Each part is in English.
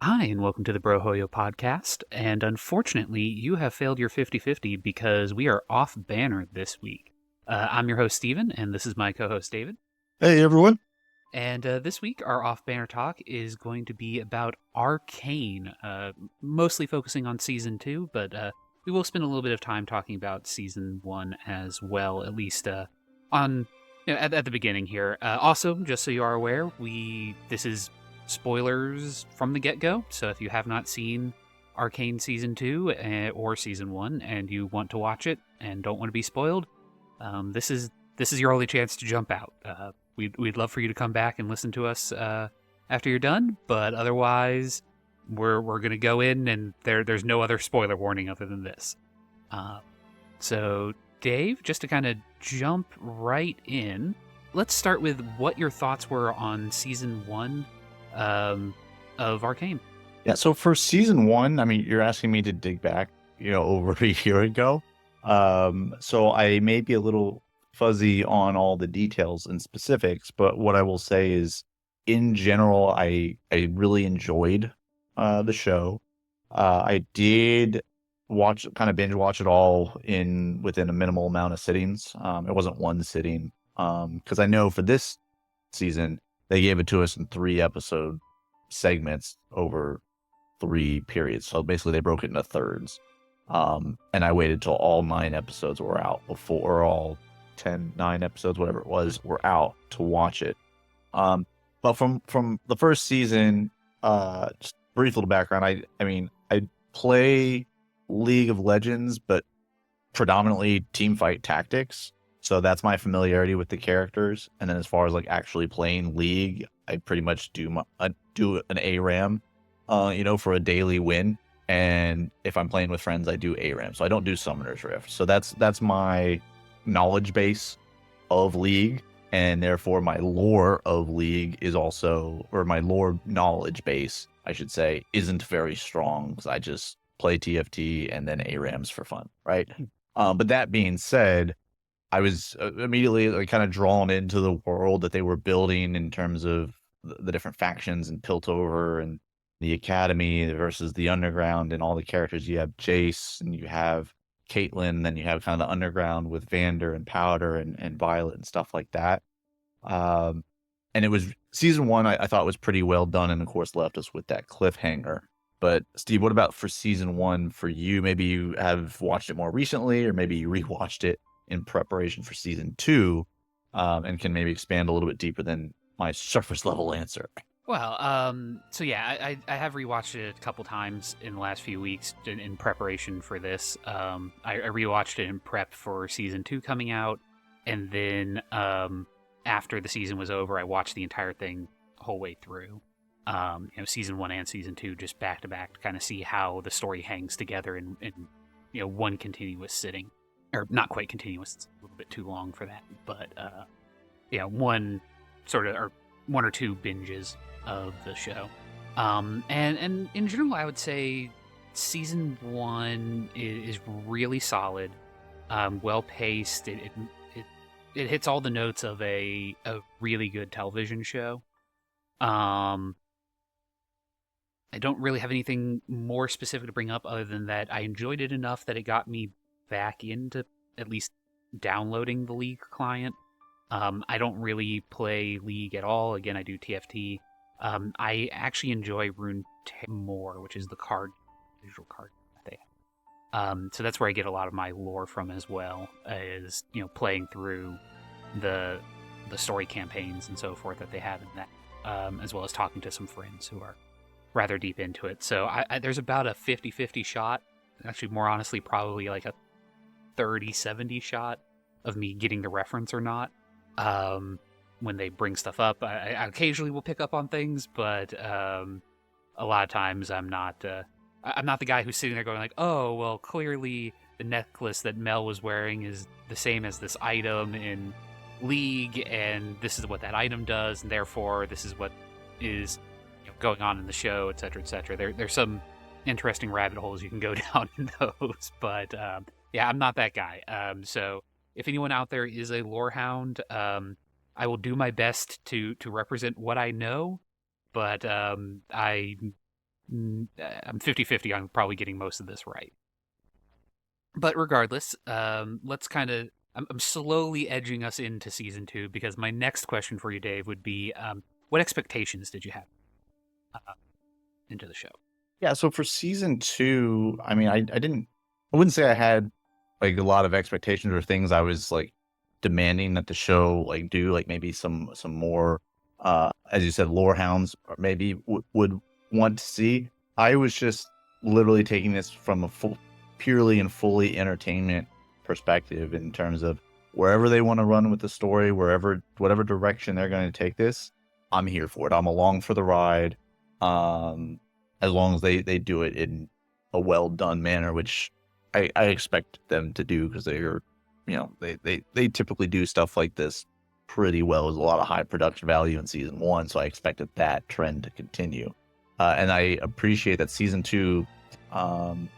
Hi, and welcome to the Brohoyo podcast. And unfortunately, you have failed your 50-50 because we are off banner this week. I'm your host, Steven, and this is my co host, David. Hey everyone. And this week, our off banner talk is going to be about Arcane, mostly focusing on season 2, but we will spend a little bit of time talking about season 1 as well, at least on at the beginning here. Also, just so you are aware, this is spoilers from the get-go, so if you have not seen Arcane season 2 or season 1 and you want to watch it and don't want to be spoiled, this is your only chance to jump out. We'd love for you to come back and listen to us after you're done, but otherwise, we're gonna go in and there's no other spoiler warning other than this. So, Dave, just to kind of jump right in, let's start with what your thoughts were on season 1 of Arcane. Yeah, so for season 1, I mean, you're asking me to dig back, over a year ago. So I may be a little fuzzy on all the details and specifics, but what I will say is, in general, I really enjoyed the show. I did kind of binge watch it all within a minimal amount of sittings. It wasn't one sitting, because I know for this season they gave it to us in 3 episode segments over 3 periods. So basically, they broke it into thirds. And I waited till all 9 episodes were out before all 9 episodes, whatever it was, were out to watch it. But from the first season, just brief little background. I play League of Legends, but predominantly team fight tactics. So that's my familiarity with the characters. And then as far as like actually playing League, I pretty much do an ARAM, for a daily win. And if I'm playing with friends, I do ARAM. So I don't do Summoner's Rift. So that's my knowledge base of League, and therefore my lore of League is also, or my lore knowledge base, I should say, isn't very strong because I just play TFT and then ARAMs for fun, right? But that being said, I was immediately like kind of drawn into the world that they were building in terms of the different factions and Piltover and the Academy versus the Underground and all the characters. You have Jace and you have Caitlyn, and then you have kind of the Underground with Vander and Powder and Violet and stuff like that. And it was season 1, I thought was pretty well done, and of course left us with that cliffhanger. But Steve, what about for season 1 for you? Maybe you have watched it more recently, or maybe you rewatched it in preparation for season 2, and can maybe expand a little bit deeper than my surface level answer. Well, so yeah, I have rewatched it a couple times in the last few weeks in preparation for this. I rewatched it in prep for season 2 coming out, and then after the season was over, I watched the entire thing the whole way through. Season 1 and season 2 just back to back to kind of see how the story hangs together in one continuous sitting, or not quite continuous. It's a little bit too long for that, but one sort of, or one or two binges of the show. And in general, I would say season 1 is really solid, well paced. It hits all the notes of a really good television show. I don't really have anything more specific to bring up other than that I enjoyed it enough that it got me back into at least downloading the League client. I don't really play League at all. Again, I do TFT. I actually enjoy Runeterra more, which is the visual card that they have. So that's where I get a lot of my lore from as well, is playing through the story campaigns and so forth that they have in that, as well as talking to some friends who are rather deep into it. So there's about a 50-50 shot, actually more honestly probably like a 30-70 shot of me getting the reference or not. When they bring stuff up, I occasionally will pick up on things, but a lot of times I'm not the guy who's sitting there going like, oh, well, clearly the necklace that Mel was wearing is the same as this item in League, and this is what that item does, and therefore this is what is going on in the show, etc., etc. There's some interesting rabbit holes you can go down in those, but yeah, I'm not that guy. So if anyone out there is a lore hound, I will do my best to represent what I know, but I I'm 50-50 on probably getting most of this right. But regardless, let's kind of. I'm slowly edging us into season 2 because my next question for you, Dave, would be what expectations did you have uh, into the show? Yeah, so for season 2, I mean, I wouldn't say I had, like, a lot of expectations or things I was, like, demanding that the show, like, do, like, maybe some more, as you said, lore hounds or maybe would want to see. I was just literally taking this from a full purely and fully entertainment perspective in terms of wherever they wanna run with the story, whatever direction they're gonna take this, I'm here for it. I'm along for the ride. Um as long as they do it in a well done manner, which I expect them to do because they're, they typically do stuff like this pretty well. There's a lot of high production value in season 1, so I expected that trend to continue. And I appreciate that season 2. Um,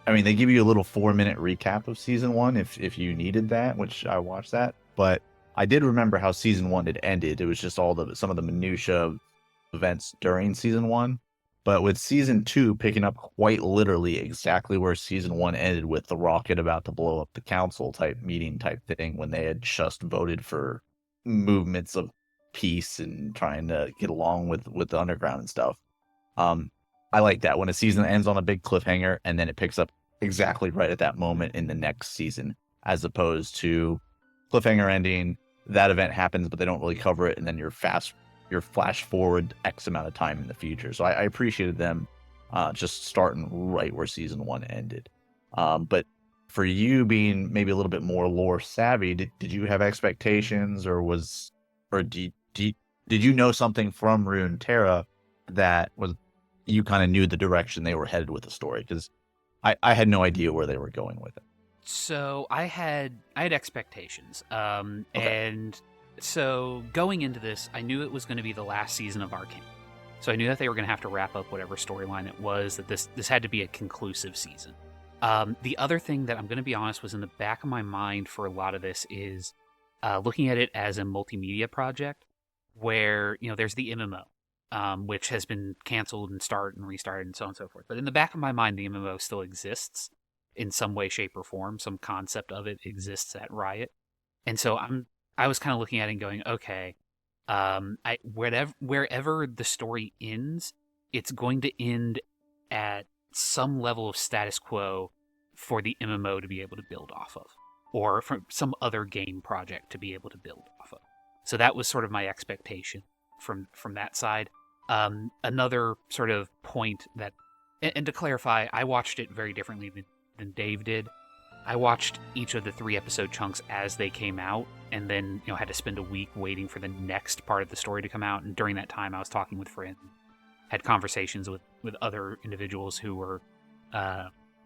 I mean, they give you a little 4-minute recap of season 1 if you needed that, which I watched that. But I did remember how season 1 had ended. It was just some of the minutia of events during season 1. But with season 2 picking up quite literally exactly where season 1 ended, with the rocket about to blow up the council type meeting type thing when they had just voted for movements of peace and trying to get along with the underground and stuff. Um, I like that when a season ends on a big cliffhanger and then it picks up exactly right at that moment in the next season, as opposed to cliffhanger ending, that event happens, but they don't really cover it, and then you're flash forward X amount of time in the future. So I appreciated them just starting right where season 1 ended. But for you being maybe a little bit more lore savvy, did you have expectations, or did you know something from Runeterra that was, you kind of knew the direction they were headed with the story? Because I had no idea where they were going with it. So I had expectations, Okay. and so going into this, I knew it was going to be the last season of Arcane. So I knew that they were going to have to wrap up whatever storyline it was. That this had to be a conclusive season. The other thing that I'm going to be honest was in the back of my mind for a lot of this is looking at it as a multimedia project, where there's the MMO, which has been canceled and started and restarted and so on and so forth. But in the back of my mind, the MMO still exists in some way, shape, or form. Some concept of it exists at Riot, and so I was kind of looking at it and going, okay, wherever the story ends, it's going to end at some level of status quo for the MMO to be able to build off of, or from some other game project to be able to build off of. So that was sort of my expectation from that side. Another sort of point that, and to clarify, I watched it very differently than Dave did. I watched each of the 3 episode chunks as they came out, and then had to spend a week waiting for the next part of the story to come out. And during that time, I was talking with friends, had conversations with other individuals who were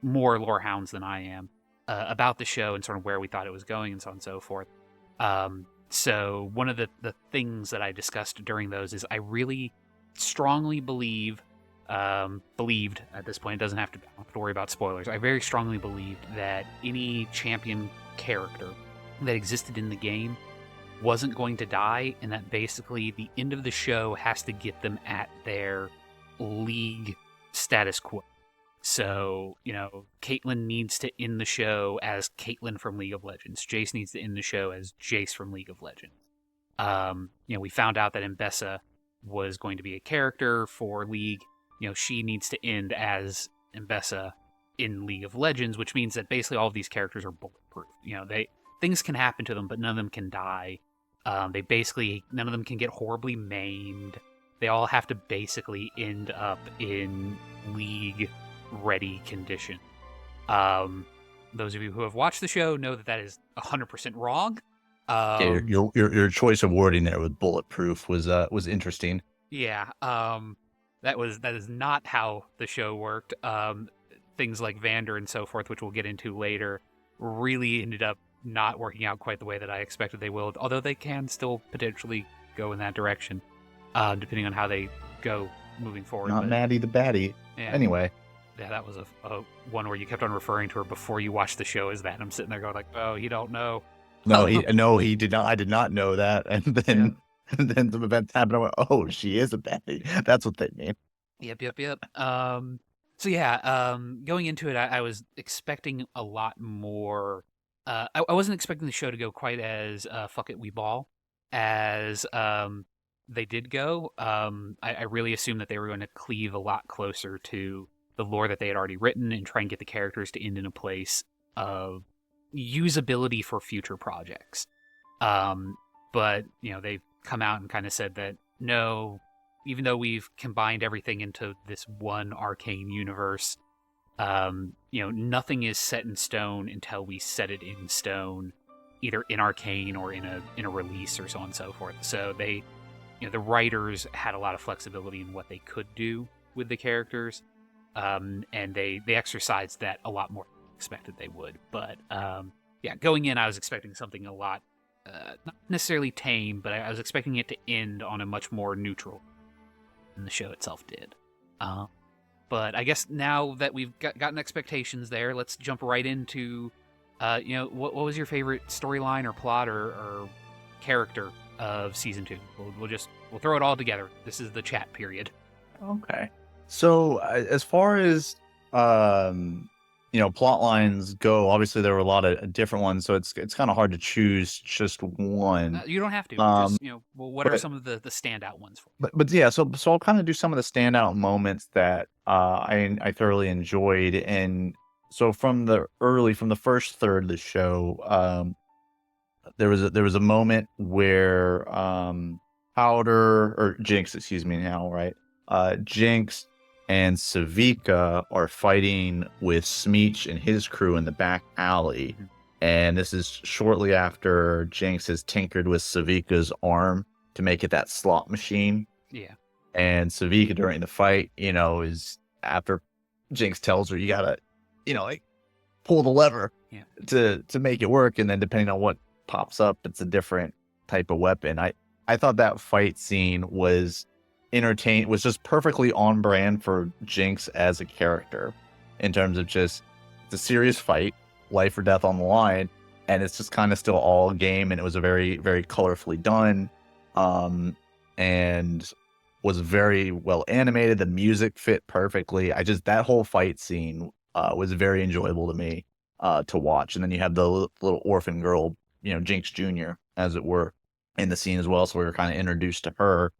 more lore hounds than I am about the show and sort of where we thought it was going and so on and so forth. So one of the things that I discussed during those is I really strongly believed at this point, it doesn't have to worry about spoilers. I very strongly believed that any champion character that existed in the game wasn't going to die, and that basically the end of the show has to get them at their league status quo. So, Caitlyn needs to end the show as Caitlyn from League of Legends. Jace needs to end the show as Jace from League of Legends. We found out that Mbessa was going to be a character for League. She needs to end as Mbessa in League of Legends, which means that basically all of these characters are bulletproof. Things can happen to them, but none of them can die. None of them can get horribly maimed. They all have to basically end up in League ready condition. Those of you who have watched the show know that is 100% wrong. Yeah, your choice of wording there with bulletproof was interesting. Yeah, that is not how the show worked. Things like Vander and so forth, which we'll get into later, really ended up not working out quite the way that I expected they will. Although they can still potentially go in that direction, depending on how they go moving forward. Not Maddie the baddie. Yeah. Anyway. Yeah, that was a one where you kept on referring to her before you watched the show as that. And I'm sitting there going like, oh, you don't know. No, he did not. I did not know that. And then some events happened. I went, oh, she is a baddie. That's what they mean. Yep. So yeah, going into it, I was expecting a lot more. I wasn't expecting the show to go quite as fuck it, we ball as they did go. I really assumed that they were going to cleave a lot closer to the lore that they had already written and try and get the characters to end in a place of usability for future projects. Um, but they've come out and kind of said that no, even though we've combined everything into this one arcane universe, nothing is set in stone until we set it in stone, either in arcane or in a release or so on and so forth. So the writers had a lot of flexibility in what they could do with the characters, and they exercised that a lot more than I expected they would. But yeah, going in, I was expecting something a lot. Not necessarily tame, but I was expecting it to end on a much more neutral than the show itself did. Uh, but I guess now that we've gotten expectations there, let's jump right into, what was your favorite storyline or plot or character of season 2? We'll throw it all together. This is the chat period. Okay. So as far as plot lines go, obviously there were a lot of different ones, so it's kind of hard to choose just one. You don't have to. Um, Just what are but some of the standout ones for but yeah, so I'll kind of do some of the standout moments that I thoroughly enjoyed, and so from the first third of the show, there was a moment where Powder or Jinx, excuse me now, right? Jinx and Savika are fighting with Smeech and his crew in the back alley. you? And this is shortly after Jinx has tinkered with Savika's arm to make it that slot machine. Yeah. And Savika during the fight, is after Jinx tells her you gotta, like pull the lever Yeah. to make it work, and then depending on what pops up, it's a different type of weapon. I thought that fight scene was was just perfectly on brand for Jinx as a character, in terms of just it's a serious fight, life or death on the line, and it's just kind of still all game, and it was a very, very colorfully done, and was very well animated. The music fit perfectly. That whole fight scene was very enjoyable to me to watch. And then you have the little orphan girl, Jinx Jr., as it were, in the scene as well. So we were kind of introduced to her,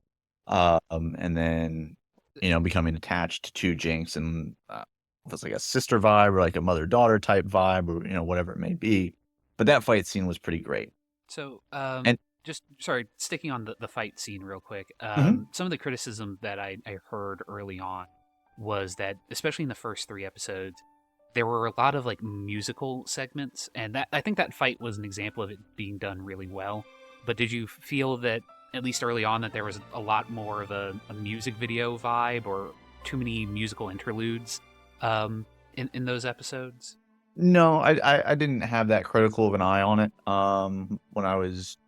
and then becoming attached to Jinx, and if it's like a sister vibe or like a mother-daughter type vibe, or whatever it may be. But that fight scene was pretty great. So, And just sorry, sticking on the fight scene real quick. Mhm. Some of the criticism that I heard early on was that, especially in the first 3 episodes, there were a lot of like musical segments, and that I think that fight was an example of it being done really well. But did you feel that at least early on that there was a lot more of a music video vibe, or too many musical interludes in those episodes? No, I didn't have that critical of an eye on it. When I was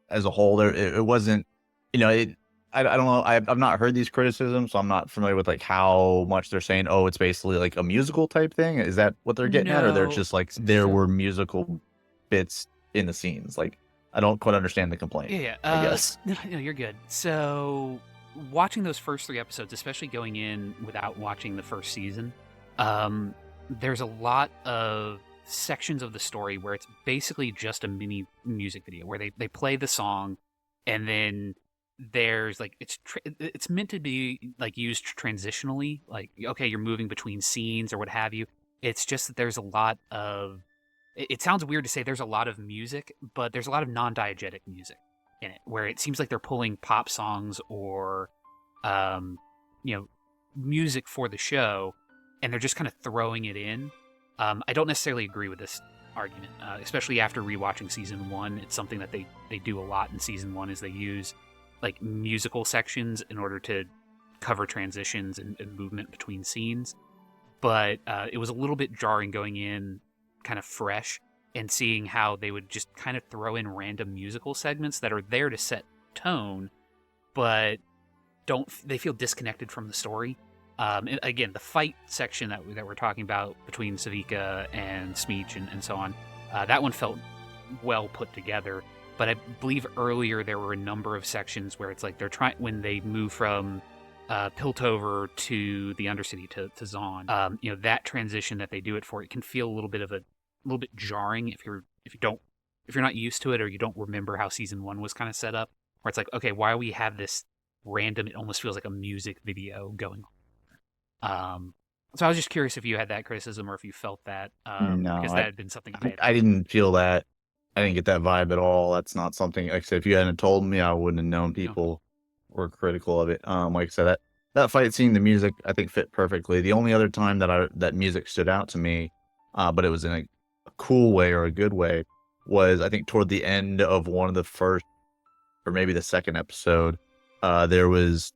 as a whole, it wasn't, I don't know. I've not heard these criticisms, so I'm not familiar with like how much they're saying. Oh, it's basically like a musical type thing. Is that what they're getting at, or they're No. just like there So were musical bits in the scenes? Like I don't quite understand the complaint, yeah. I guess. No, you're good. So watching those first 3 episodes, especially going in without watching the first season, um, there's a lot of sections of the story where it's basically just a mini music video where they play the song, and then there's like it's meant to be like used transitionally, like okay, you're moving between scenes or what have you. It's just that there's a lot of it sounds weird to say there's a lot of music, but there's a lot of non-diegetic music in it, where it seems like they're pulling pop songs or, um, music for the show, and they're just kind of throwing it in. I don't necessarily agree with this argument, especially after rewatching season 1. It's something that they do a lot in season 1 is they use like musical sections in order to cover transitions and movement between scenes. But it was a little bit jarring going in kind of fresh and seeing how they would just kind of throw in random musical segments that are there to set tone, but they feel disconnected from the story. And again, the fight section that we're talking about between Savika and Smeech and so on, that one felt well put together. But I believe earlier there were a number of sections where it's like they're trying, when they move from Piltover to the Undercity to Zaun. That transition that they do it for, it can feel a little bit jarring if you're not used to it, or you don't remember how season one was kind of set up, where it's like, okay, why do we have this random, it almost feels like a music video going on. So I was just curious if you had that criticism, or if you felt that, No, because that had been something I had I heard. didn't feel that. I didn't get that vibe at all. That's not something, like I said, if you hadn't told me, I wouldn't have known Okay. people were critical of it. Like I said, that fight scene, the music, I think fit perfectly. The only other time that music stood out to me, but it was in a cool way or a good way, was I think toward the end of one of the first or maybe the second episode. There was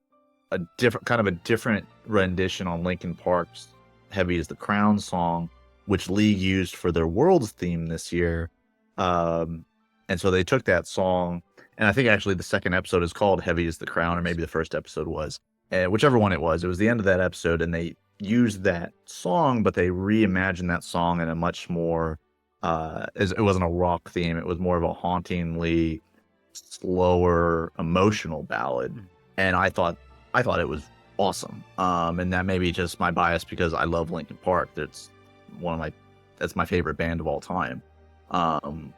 a different rendition on Linkin Park's "Heavy Is the Crown" song, which League used for their Worlds theme this year. And so they took that song, and I think actually the second episode is called "Heavy Is the Crown," or maybe the first episode was, whichever one it was. It was the end of that episode, and they used that song, but they reimagined that song in a much more. It wasn't a rock theme; it was more of a hauntingly slower, emotional ballad, Mm. and I thought it was awesome. And that may be just my bias because I love Linkin Park. That's my favorite band of all time. Um,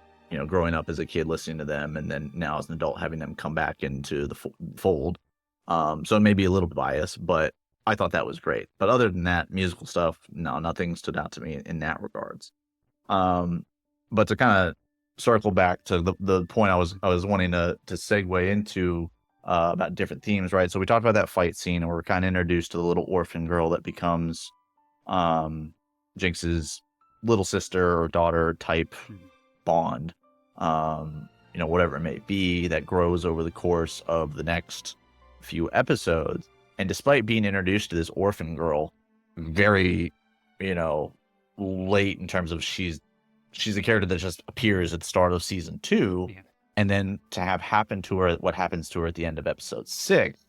growing up as a kid listening to them, and then now as an adult having them come back into the fold. So it may be a little biased, but I thought that was great. But other than that, musical stuff, no, nothing stood out to me in that regards. Um, but to kind of circle back to the point I was wanting to segue into, about different themes, right? So we talked about that fight scene, and we're kind of introduced to the little orphan girl that becomes um, Jinx's little sister or daughter type Mhm. bond. Whatever it may be, that grows over the course of the next few episodes. And despite being introduced to this orphan girl very, you know, late in terms of she's a character that just appears at the start of season two, Yeah. and then to have happen to her what happens to her at the end of episode six,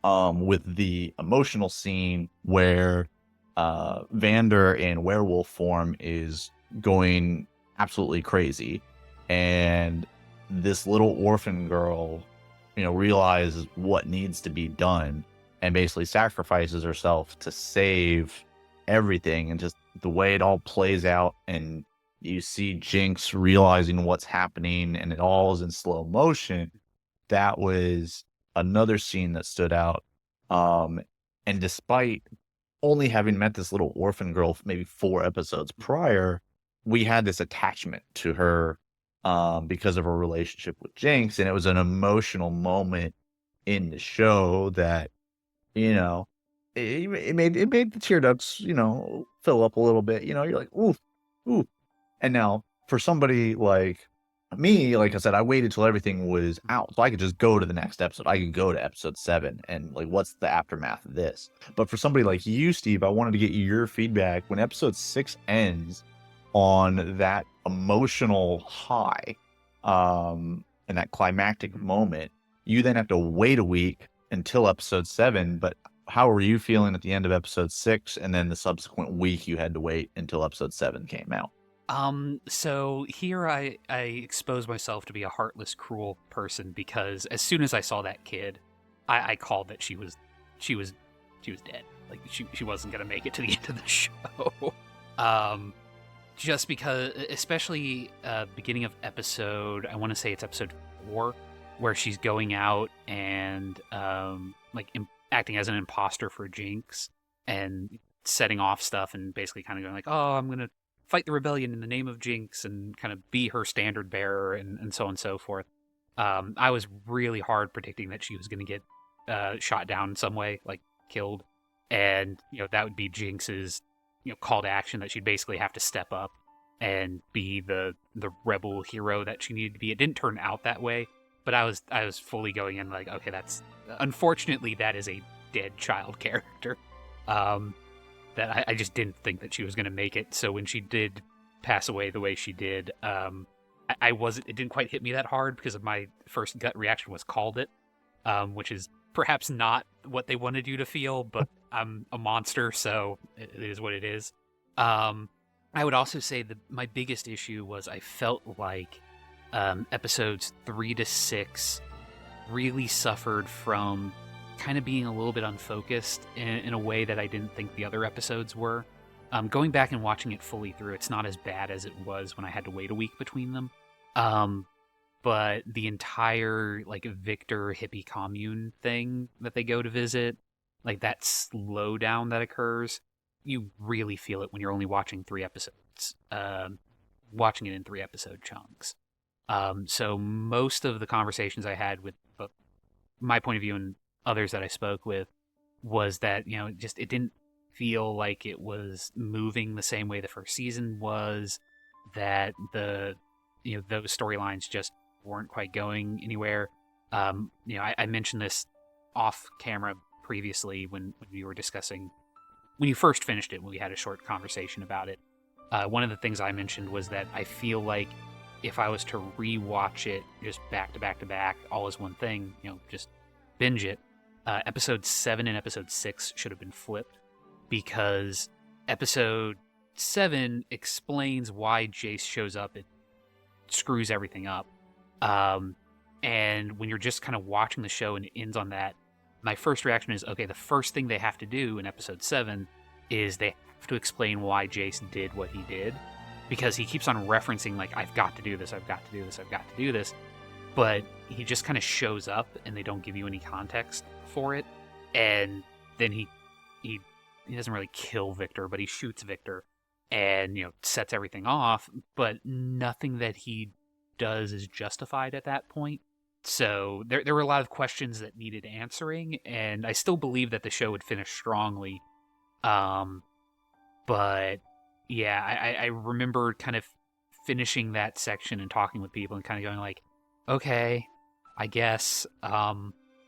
with the emotional scene where Vander in werewolf form is going absolutely crazy, and this little orphan girl, realizes what needs to be done and basically sacrifices herself to save everything, and just the way it all plays out, and you see Jinx realizing what's happening, and it all is in slow motion. That was another scene that stood out. Um, and despite only having met this little orphan girl maybe 4 episodes prior, we had this attachment to her, because of her relationship with Jinx, and it was an emotional moment in the show that, you know, it made the tear ducts, fill up a little bit. You're like, ooh, ooh. And now for somebody like me, like I said, I waited till everything was out so I could just go to the next episode. I could go to episode 7 and like, what's the aftermath of this? But for somebody like you, Steve, I wanted to get your feedback when episode 6 ends on that emotional high, and that climactic moment. You then have to wait a week until episode 7. But how were you feeling at the end of episode 6, and then the subsequent week you had to wait until episode 7 came out? So here I expose myself to be a heartless, cruel person, because as soon as I saw that kid, I called that she was dead. Like she wasn't gonna make it to the end of the show. um, just because, especially beginning of episode, I want to say it's episode 4, where she's going out and like acting as an imposter for Jinx and setting off stuff, and basically kind of going like, oh, I'm gonna fight the rebellion in the name of Jinx, and kind of be her standard bearer, and so on and so forth. I was really hard predicting that she was going to get shot down in some way, like killed, and that would be Jinx's call to action, that she'd basically have to step up and be the rebel hero that she needed to be. It didn't turn out that way, but I was fully going in like, okay, that's unfortunately that is a dead child character. That I just didn't think that she was going to make it. So when she did pass away the way she did, I wasn't. It didn't quite hit me that hard, because of my first gut reaction was called it, which is perhaps not what they wanted you to feel. But I'm a monster, so it is what it is. I would also say that my biggest issue was I felt like episodes 3 to 6 really suffered from kind of being a little bit unfocused in a way that I didn't think the other episodes were. Going back and watching it fully through, it's not as bad as it was when I had to wait a week between them. Um, but the entire like Victor hippie commune thing that they go to visit, like that slowdown that occurs, you really feel it when you're only watching 3 episodes. Watching it in 3 episode chunks. So most of the conversations I had with my point of view and others that I spoke with was that just it didn't feel like it was moving the same way the first season was. That the those storylines just weren't quite going anywhere. I mentioned this off camera previously when we were discussing when you first finished it when we had a short conversation about it. One of the things I mentioned was that I feel like if I was to rewatch it just back to back to back, all as one thing, just binge it, episode 7 and episode 6 should have been flipped because episode 7 explains why Jace shows up. It screws everything up. And when you're just kind of watching the show and it ends on that, my first reaction is, okay, the first thing they have to do in episode 7 is they have to explain why Jace did what he did, because he keeps on referencing like, I've got to do this, I've got to do this, I've got to do this, but he just kind of shows up and they don't give you any context for it. And then he doesn't really kill Victor, but he shoots Victor and sets everything off, but nothing that he does is justified at that point. So there were a lot of questions that needed answering, and I still believe that the show would finish strongly. But yeah, I remember kind of finishing that section and talking with people and kind of going like, okay, I guess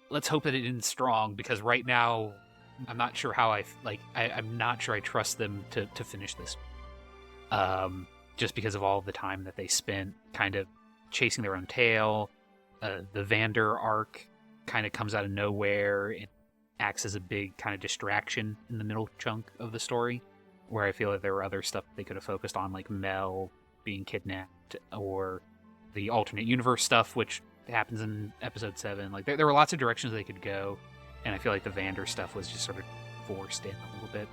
let's hope that it ends strong, because right now I'm not sure how I'm not sure I trust them to finish this. Just because of all the time that they spent kind of chasing their own tail. The Vander arc kind of comes out of nowhere and acts as a big kind of distraction in the middle chunk of the story, where I feel that there were other stuff they could have focused on, like Mel being kidnapped or the alternate universe stuff, which happens in episode 7. Like there were lots of directions they could go, and I feel like the Vander stuff was just sort of forced in a little bit.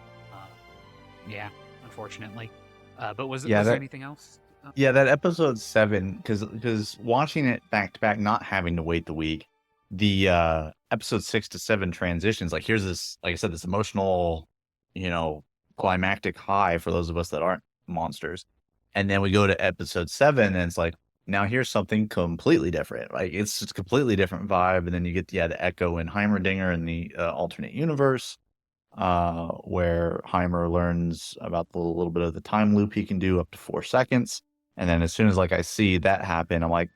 Yeah, unfortunately. But was there anything else? Yeah, that episode 7, because watching it back to back, not having to wait the week, the episode 6 to 7 transitions, like here's this, like I said, this emotional, climactic high for those of us that aren't monsters. And then we go to episode 7 and it's like, now here's something completely different. Like it's just a completely different vibe. And then you get the Echo and Heimerdinger in the alternate universe, where Heimer learns about the little bit of the time loop he can do up to 4 seconds. And then as soon as I see that happen, I'm like,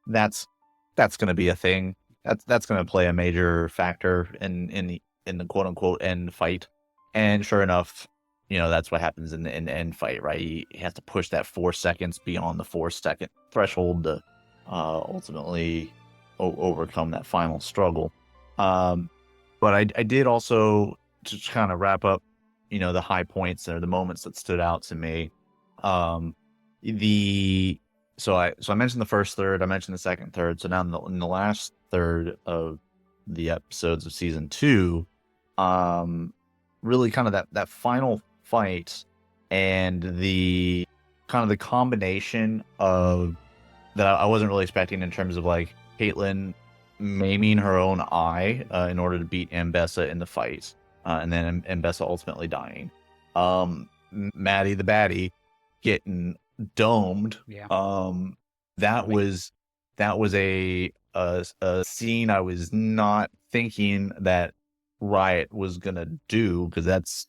that's going to be a thing. That's going to play a major factor in the quote unquote end fight. And sure enough, that's what happens in the end fight, right? He has to push that 4 seconds beyond the 4-second threshold to ultimately overcome that final struggle. But I did also, to kind of wrap up, the high points or the moments that stood out to me. So I mentioned the first third, I mentioned the second third. So now in the last third of the episodes of season 2, really kind of that final fight and the kind of the combination of that I wasn't really expecting, in terms of like Caitlyn maiming her own eye in order to beat Ambessa in the fight, and then Ambessa ultimately dying. Maddie the baddie getting domed. Yeah. That was a scene I was not thinking that Riot was gonna do, because that's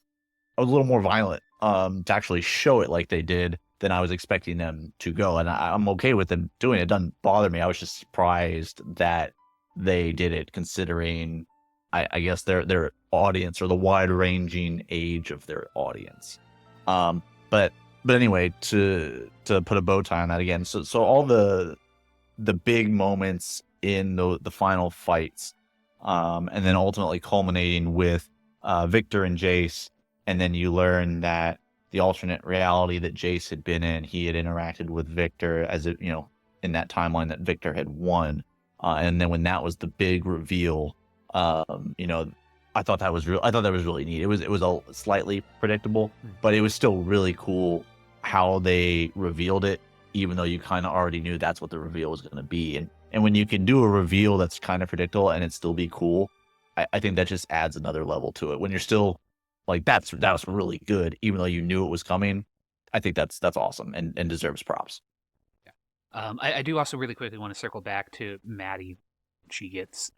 a little more violent to actually show it like they did than I was expecting them to go. And I'm okay with them doing it. It doesn't bother me. I was just surprised that they did it, considering I guess their audience, or the wide ranging age of their audience. But anyway, to put a bow tie on that again, so all the big moments in the final fights, and then ultimately culminating with Victor and Jace, and then you learn that the alternate reality that Jace had been in, he had interacted with Victor as it, in that timeline that Victor had won, and then when that was the big reveal, You know, I thought that was real. I thought that was really neat. It was a slightly predictable, but it was still really cool how they revealed it, even though you kind of already knew that's what the reveal was going to be. And when you can do a reveal that's kind of predictable and it still be cool, I think that just adds another level to it. When you're still like that was really good, even though you knew it was coming. I think that's awesome and deserves props. I do also really quickly want to circle back to Maddie. She gets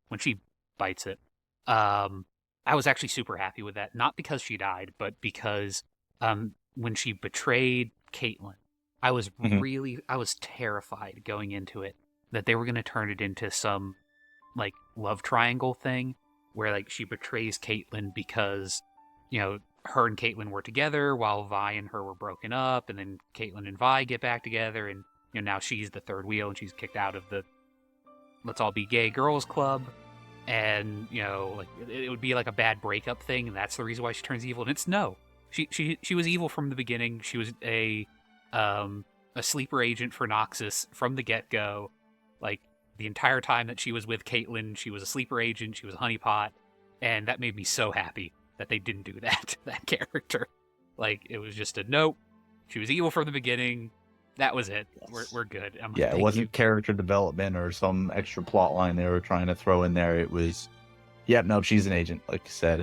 when she bites it. I was actually super happy with that, not because she died, but because when she betrayed Caitlyn, Mhm. I was terrified going into it that they were going to turn it into some like love triangle thing where like she betrays Caitlyn because her and Caitlyn were together while Vi and her were broken up, and then Caitlyn and Vi get back together, and now she's the third wheel and she's kicked out of the Let's All Be Gay Girls Club, and like it would be like a bad breakup thing, and that's the reason why she turns evil. And it's no, she was evil from the beginning. She was a sleeper agent for Noxus from the get go. Like the entire time that she was with Caitlyn, she was a sleeper agent. She was a honeypot, and that made me so happy that they didn't do that to that character. Like it was just a nope. She was evil from the beginning. That was it. Yes. We're good. I'm like, Yeah, it thank you. wasn't character development or some extra plot line they were trying to throw in there. It was, yeah, no, she's an agent, like you said.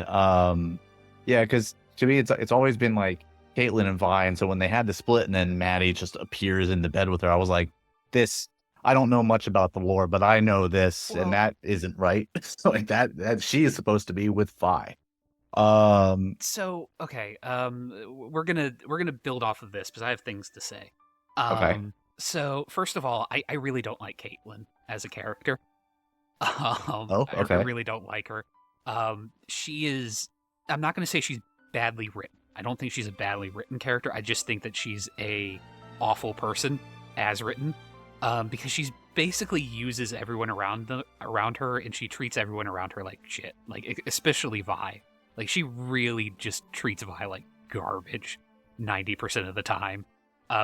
Yeah, because to me, it's always been like Caitlyn and Vi, and so when they had the split, and then Maddie just appears in the bed with her, I was like, this. I don't know much about the lore, but I know this, and Well, that isn't right. So like that she is supposed to be with Vi. Um, so okay, we're gonna build off of this because I have things to say. okay. So first of all, I really don't like Caitlyn as a character. Oh, I okay. really don't like her. She is. I'm not gonna say she's badly written. I don't think she's a badly written character. I just think that she's a awful person as written. Because she's basically uses everyone around her, and she treats everyone around her like shit. Like especially Vi. Like she really just treats Vi like garbage 90% of the time.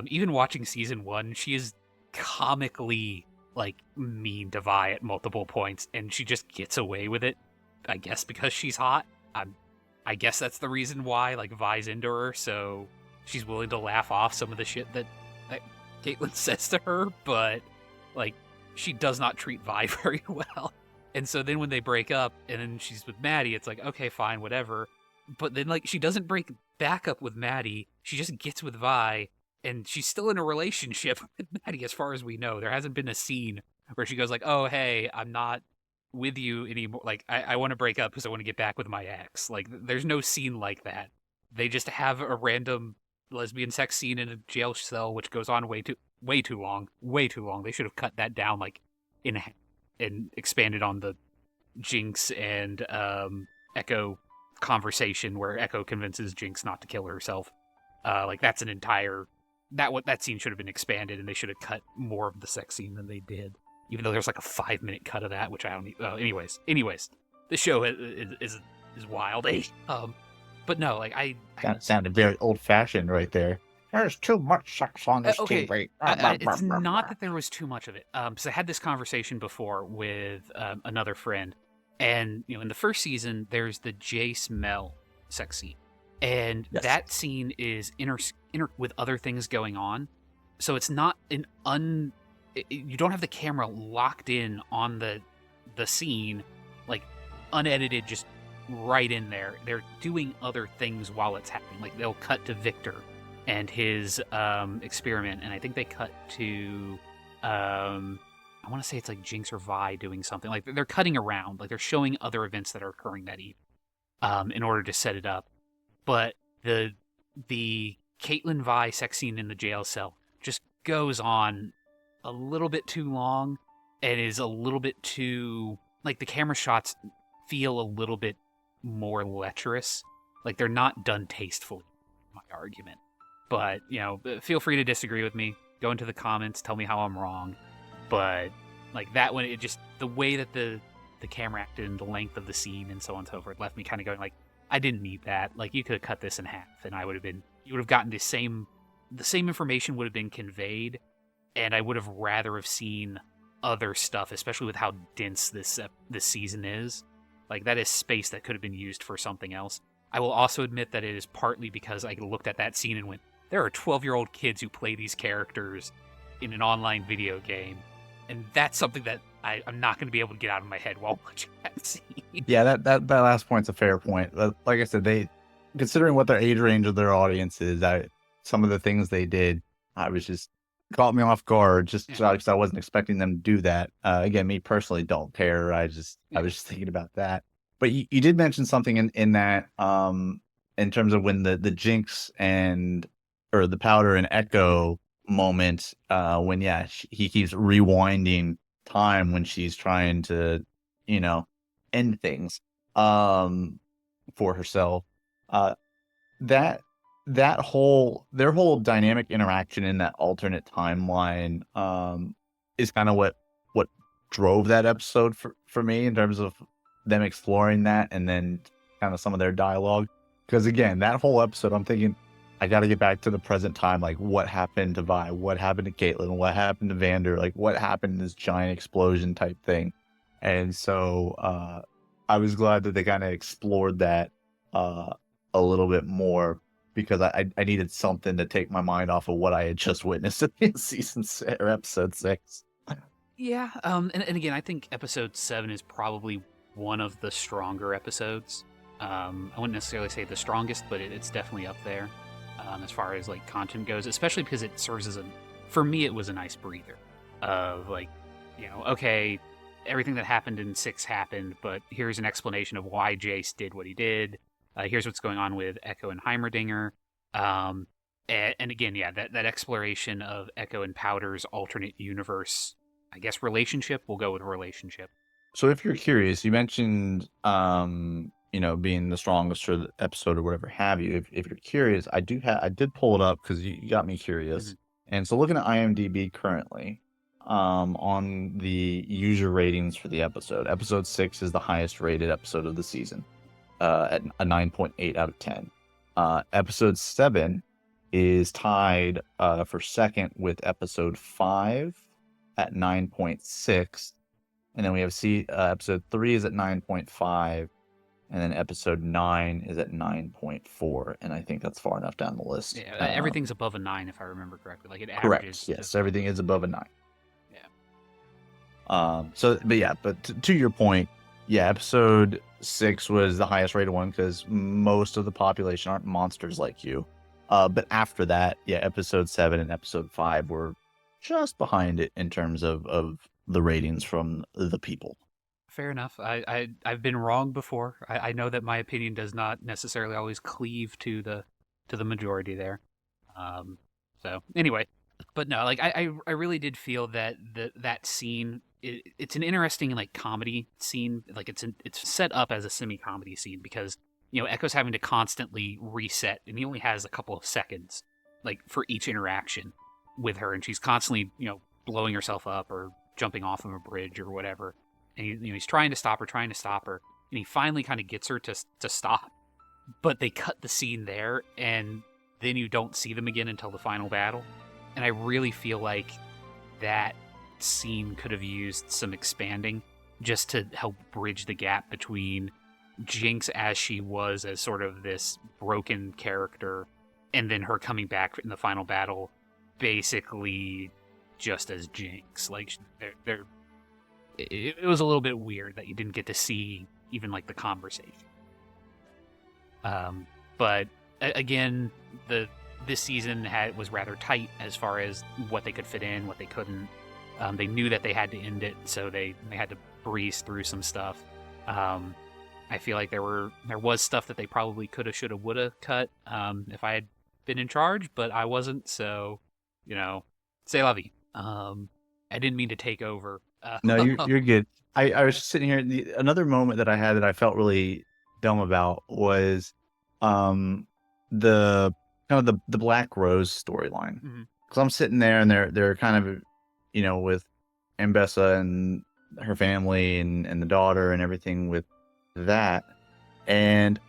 Even watching season one, she is comically like mean to Vi at multiple points, and she just gets away with it. I guess because she's hot. I guess that's the reason why like Vi's into her, so she's willing to laugh off some of the shit that Caitlyn says to her, but like she does not treat Vi very well. And so then when they break up and then she's with Maddie, it's like, okay, fine, whatever. But then like she doesn't break back up with Maddie. She just gets with Vi, and she's still in a relationship with Maddie as far as we know. There hasn't been a scene where she goes like, oh hey, I'm not with you anymore. Like I want to break up because I want to get back with my ex. Like there's no scene like that. They just have a random lesbian sex scene in a jail cell, which goes on way too long, way too long. They should have cut that down like in and expanded on the Jinx and Echo conversation where Echo convinces Jinx not to kill herself. Like that's an entire that scene should have been expanded, and they should have cut more of the sex scene than they did. Even though there's like a 5 minute cut of that, which I don't need. Anyways, the show is wild. But no, like That sounded very old fashioned right there. There's too much sex on this okay. TV. It's not that there was too much of it. Because I had this conversation before with another friend, and in the first season, there's the Jace Mel sex scene, and Yes. that scene is inter with other things going on, so it's not an you don't have the camera locked in on the scene, like unedited, just right in there. They're doing other things while it's happening. Like they'll cut to Victor and his experiment, and I think they cut to I want to say it's like Jinx or Vi doing something. Like they're cutting around, like they're showing other events that are occurring that evening in order to set it up. But the Caitlyn Vi sex scene in the jail cell just goes on a little bit too long and is a little bit too like the camera shots feel a little bit more lecherous. Like they're not done tastefully. My argument. But, feel free to disagree with me. Go into the comments, tell me how I'm wrong. But like that one, it just the way that the camera acted and the length of the scene and so on and so forth left me kind of going like, I didn't need that. Like you could have cut this in half, and you would have gotten the same information would have been conveyed, and I would have rather have seen other stuff, especially with how dense this season is. Like, that is space that could have been used for something else. I will also admit that it is partly because I looked at that scene and went, there are 12-year-old kids who play these characters in an online video game. And that's something that I'm not going to be able to get out of my head while watching that scene. Yeah, that last point's a fair point. Like I said, they, considering what their age range of their audience is, some of the things they did, I was just caught me off guard just because I wasn't expecting them to do that. Again, me personally don't care. I was just thinking about that. But you did mention something in that in terms of when the Jinx or the Powder and Echo moment when he keeps rewinding time when she's trying to end things for herself. That their whole dynamic interaction in that alternate timeline is kind of what drove that episode for me in terms of them exploring that, and then kind of some of their dialogue. Because again, that whole episode, I'm thinking, I got to get back to the present time. Like, what happened to Vi? What happened to Caitlyn? What happened to Vander? Like, what happened in this giant explosion type thing? And so I was glad that they kind of explored that a little bit more, because I needed something to take my mind off of what I had just witnessed in episode 6. Yeah, and again, I think episode 7 is probably one of the stronger episodes. I wouldn't necessarily say the strongest, but it's definitely up there as far as like content goes, especially because it serves as for me, it was a nice breather of like, okay, everything that happened in 6 happened, but here's an explanation of why Jace did what he did. Here's what's going on with Echo and Heimerdinger. And again, that exploration of Echo and Powder's alternate universe, I guess relationship, we'll go with relationship. So if you're curious, you mentioned, being the strongest for the episode or whatever have you. If you're curious, I did pull it up because you got me curious. Mm-hmm. And so looking at IMDb currently, on the user ratings for the episode 6 is the highest rated episode of the season, at a 9.8 out of 10. Episode 7 is tied for second with episode 5 at 9.6. And then we have episode 3 is at 9.5. And then episode 9 is at 9.4. And I think that's far enough down the list. Yeah, everything's above a 9, if I remember correctly. Like, it Correct. averages. Yes, everything is above a 9. Yeah. But to your point, episode 6 was the highest rated one because most of the population aren't monsters like you. But after that, episode 7 and episode 5 were just behind it in terms of the ratings from the people. Fair enough. I've been wrong before. I know that my opinion does not necessarily always cleave to the majority there. So anyway, but no, like I really did feel that that scene, it's an interesting like comedy scene. Like it's set up as a semi-comedy scene because Echo's having to constantly reset, and he only has a couple of seconds like for each interaction with her, and she's constantly blowing herself up or jumping off of a bridge or whatever. And he's trying to stop her, and he finally kind of gets her to stop. But they cut the scene there, and then you don't see them again until the final battle. And I really feel like that scene could have used some expanding just to help bridge the gap between Jinx as she was as sort of this broken character, and then her coming back in the final battle basically just as Jinx. Like, it was a little bit weird that you didn't get to see even like the conversation. But again, this season was rather tight as far as what they could fit in, what they couldn't. They knew that they had to end it, so they had to breeze through some stuff. I feel like there was stuff that they probably coulda, shoulda, woulda cut if I had been in charge, but I wasn't, so c'est la vie. I didn't mean to take over. No, you're good. I was sitting here. Another moment that I had that I felt really dumb about was the kind of the Black Rose storyline. Because I'm sitting there and they're kind of with Ambessa and her family and the daughter and everything with that, and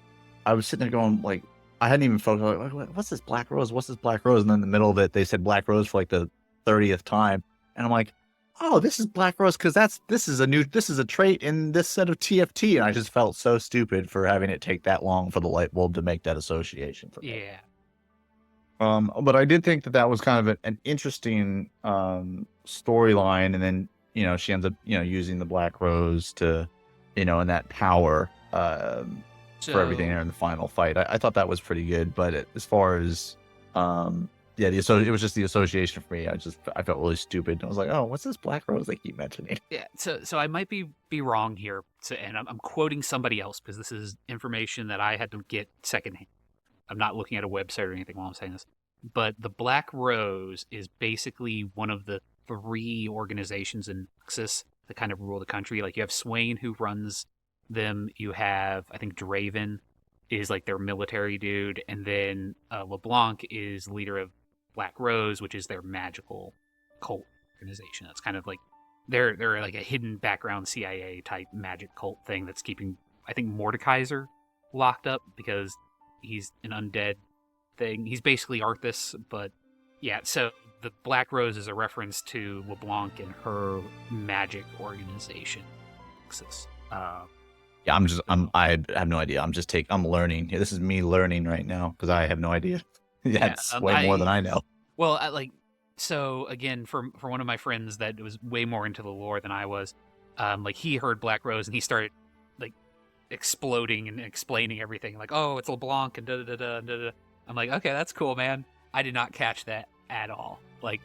I was sitting there going like, I hadn't even focused like, what's this Black Rose? What's this Black Rose? And then in the middle of it, they said Black Rose for like the 30th time, and I'm like, oh, this is Black Rose because this is a trait in this set of TFT, and I just felt so stupid for having it take that long for the light bulb to make that association for me. Yeah. But I did think that that was kind of an interesting storyline, and then she ends up using the Black Rose to and that power for everything there in the final fight. I thought that was pretty good, but as far as yeah, it was just the association for me. I felt really stupid. I was like, oh, what's this Black Rose they keep mentioning? Yeah, so I might be wrong here, and I'm quoting somebody else because this is information that I had to get secondhand. I'm not looking at a website or anything while I'm saying this. But the Black Rose is basically one of the 3 organizations in Texas that kind of rule the country. Like, you have Swain, who runs them. You have, I think, Draven is like their military dude, and then LeBlanc is leader of Black Rose, which is their magical cult organization. That's kind of like they're like a hidden background CIA type magic cult thing that's keeping, I think, Mordekaiser locked up because he's an undead thing. He's basically Arthas, but yeah, so the Black Rose is a reference to LeBlanc and her magic organization. Yeah, I have no idea. I'm learning. Yeah, this is me learning right now because I have no idea. That's way more than I know. Well, so again, for one of my friends that was way more into the lore than I was, like he heard Black Rose and he started like exploding and explaining everything, like, oh, it's LeBlanc and da da da da da. I'm like, okay, that's cool, man. I did not catch that at all. Like,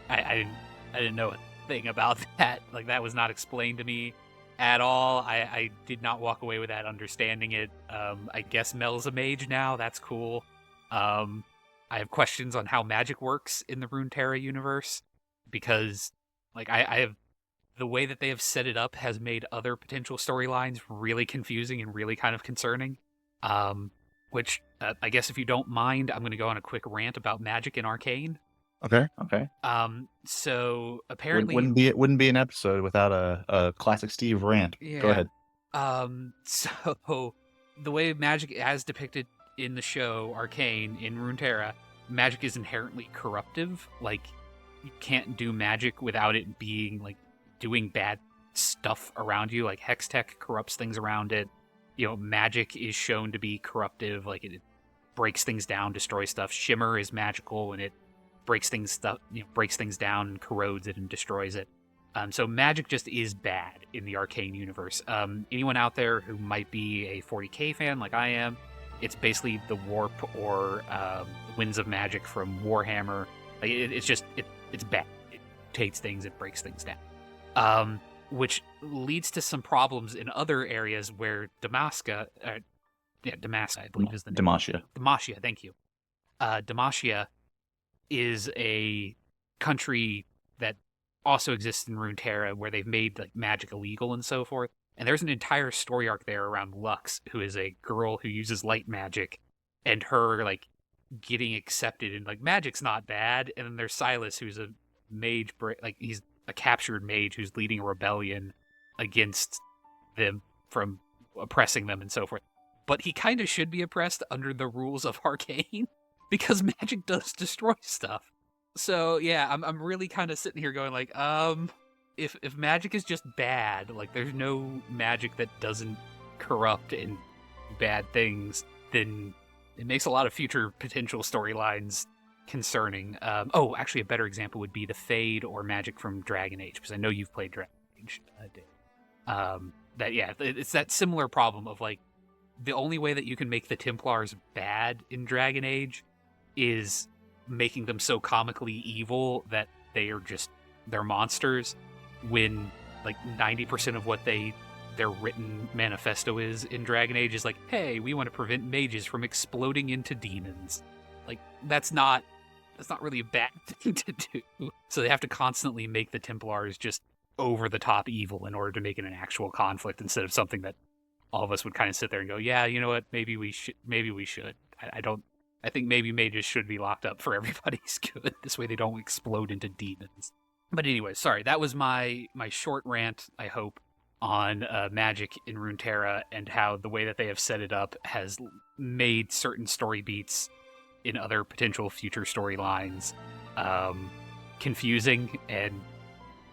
I didn't know a thing about that. Like, that was not explained to me at all. I did not walk away with that understanding it. I guess Mel's a mage now. That's cool. I have questions on how magic works in the Runeterra universe because, like, I have the way that they have set it up has made other potential storylines really confusing and really kind of concerning. Which I guess if you don't mind, I'm going to go on a quick rant about magic in Arcane. Okay. So apparently wouldn't be an episode without a classic Steve rant. Yeah. Go ahead. So the way magic as depicted in the show Arcane in Runeterra, magic is inherently corruptive. Like, you can't do magic without it being like doing bad stuff around you. Like, Hextech corrupts things around it. Magic is shown to be corruptive. Like, it breaks things down, destroys stuff. Shimmer is magical and it breaks things down and corrodes it and destroys it. So magic just is bad in the Arcane universe. Anyone out there who might be a 40k fan like I am, it's basically the warp or Winds of Magic from Warhammer. Like, it's bad. It takes things, it breaks things down. Which leads to some problems in other areas where Damaska, I believe is the name. Demacia, thank you. Demacia is a country that also exists in Runeterra where they've made like magic illegal and so forth. And there's an entire story arc there around Lux, who is a girl who uses light magic, and her like getting accepted and like magic's not bad. And then there's Silas, who's a mage, like he's a captured mage who's leading a rebellion against them from oppressing them and so forth. But he kind of should be oppressed under the rules of Arcane because magic does destroy stuff. So yeah, I'm really kind of sitting here going like, if magic is just bad, like there's no magic that doesn't corrupt and bad things, then it makes a lot of future potential storylines concerning. Actually, a better example would be the Fade or magic from Dragon Age, because I know you've played Dragon Age, Dave. It's that similar problem of like the only way that you can make the Templars bad in Dragon Age is making them so comically evil that they're monsters, when like 90% of what their written manifesto is in Dragon Age is like, hey, we want to prevent mages from exploding into demons. Like, that's not really a bad thing to do. So they have to constantly make the Templars just over the top evil in order to make it an actual conflict, instead of something that all of us would kind of sit there and go, yeah, you know what, maybe we should. I think maybe mages should be locked up for everybody's good. This way they don't explode into demons. But anyway, sorry, that was my short rant, I hope, on magic in Runeterra and how the way that they have set it up has made certain story beats in other potential future storylines confusing and